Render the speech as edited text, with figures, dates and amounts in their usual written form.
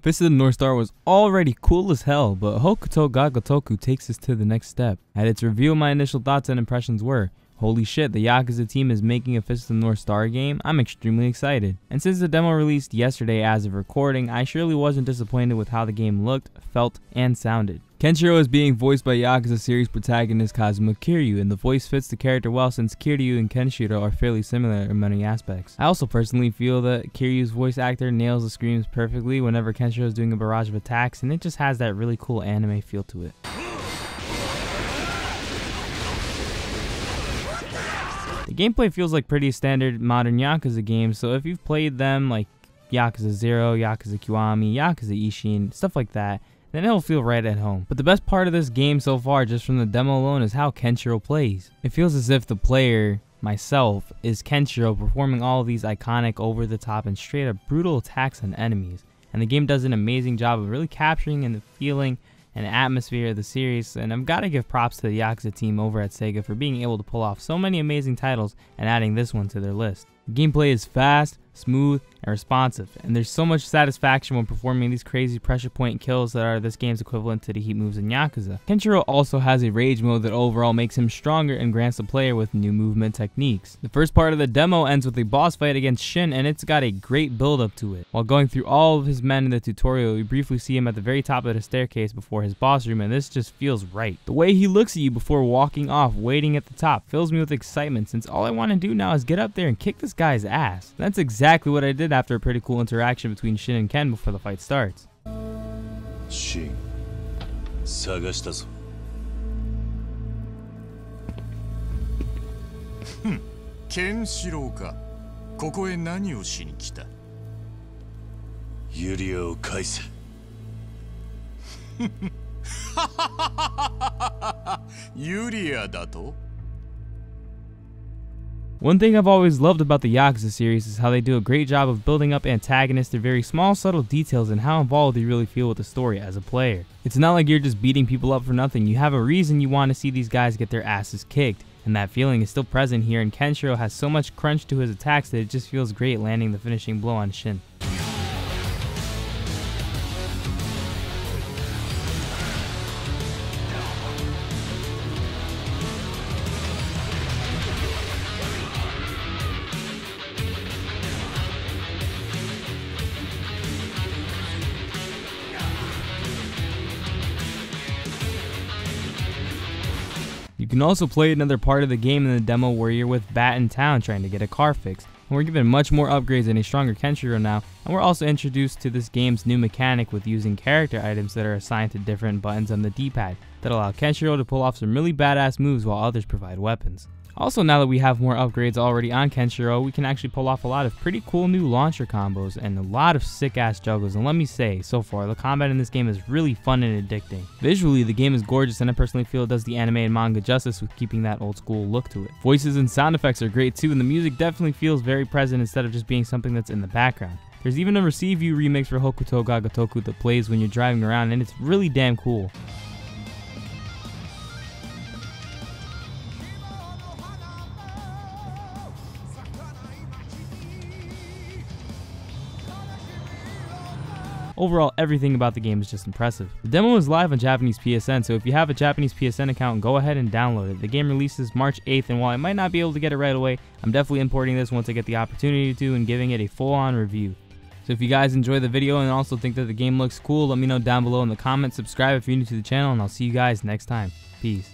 Fist of the North Star was already cool as hell, but Hokuto ga Gotoku takes us to the next step. At its reveal, my initial thoughts and impressions were, holy shit, the Yakuza team is making a Fist of the North Star game. I'm extremely excited. And since the demo released yesterday as of recording, I surely wasn't disappointed with how the game looked, felt, and sounded. Kenshiro is being voiced by Yakuza series protagonist Kazuma Kiryu, and the voice fits the character well since Kiryu and Kenshiro are fairly similar in many aspects. I also personally feel that Kiryu's voice actor nails the screams perfectly whenever Kenshiro is doing a barrage of attacks, and it just has that really cool anime feel to it. The gameplay feels like pretty standard modern Yakuza games, so if you've played them like Yakuza 0, Yakuza Kiwami, Yakuza Ishin, stuff like that, then it'll feel right at home. But the best part of this game so far, just from the demo alone, is how Kenshiro plays. It feels as if the player, myself, is Kenshiro performing all of these iconic, over-the-top, and straight-up brutal attacks on enemies. And the game does an amazing job of really capturing the feeling and atmosphere of the series, and I've got to give props to the Yakuza team over at Sega for being able to pull off so many amazing titles and adding this one to their list. The gameplay is fast, smooth, and responsive, and there's so much satisfaction when performing these crazy pressure point kills that are this game's equivalent to the heat moves in Yakuza. Kenshiro also has a rage mode that overall makes him stronger and grants the player with new movement techniques. The first part of the demo ends with a boss fight against Shin, and it's got a great build up to it. While going through all of his men in the tutorial, we briefly see him at the very top of the staircase before his boss room, and this just feels right. The way he looks at you before walking off, waiting at the top, fills me with excitement since all I want to do now is get up there and kick this guy's ass. That's exactly what I did after a pretty cool interaction between Shin and Ken before the fight starts. Shin, 探したぞ。ケンシロウか。ここへ何をしに来た？ユリアを返せ。ユリアだと？ One thing I've always loved about the Yakuza series is how they do a great job of building up antagonists through very small subtle details and how involved you really feel with the story as a player. It's not like you're just beating people up for nothing, you have a reason you want to see these guys get their asses kicked, and that feeling is still present here, and Kenshiro has so much crunch to his attacks that it just feels great landing the finishing blow on Shin. You can also play another part of the game in the demo where you're with Bat in town trying to get a car fixed, and we're given much more upgrades and a stronger Kenshiro now, and we're also introduced to this game's new mechanic with using character items that are assigned to different buttons on the D-pad that allow Kenshiro to pull off some really badass moves while others provide weapons. Also, now that we have more upgrades already on Kenshiro, we can actually pull off a lot of pretty cool new launcher combos and a lot of sick-ass juggles, and let me say, so far, the combat in this game is really fun and addicting. Visually, the game is gorgeous, and I personally feel it does the anime and manga justice with keeping that old-school look to it. Voices and sound effects are great too, and the music definitely feels very present instead of just being something that's in the background. There's even a Receive View remix for Hokuto ga Gotoku that plays when you're driving around, and it's really damn cool. Overall, everything about the game is just impressive. The demo is live on Japanese PSN, so if you have a Japanese PSN account, go ahead and download it. The game releases March 8th, and while I might not be able to get it right away, I'm definitely importing this once I get the opportunity to and giving it a full-on review. So if you guys enjoy the video and also think that the game looks cool, let me know down below in the comments, subscribe if you're new to the channel, and I'll see you guys next time. Peace.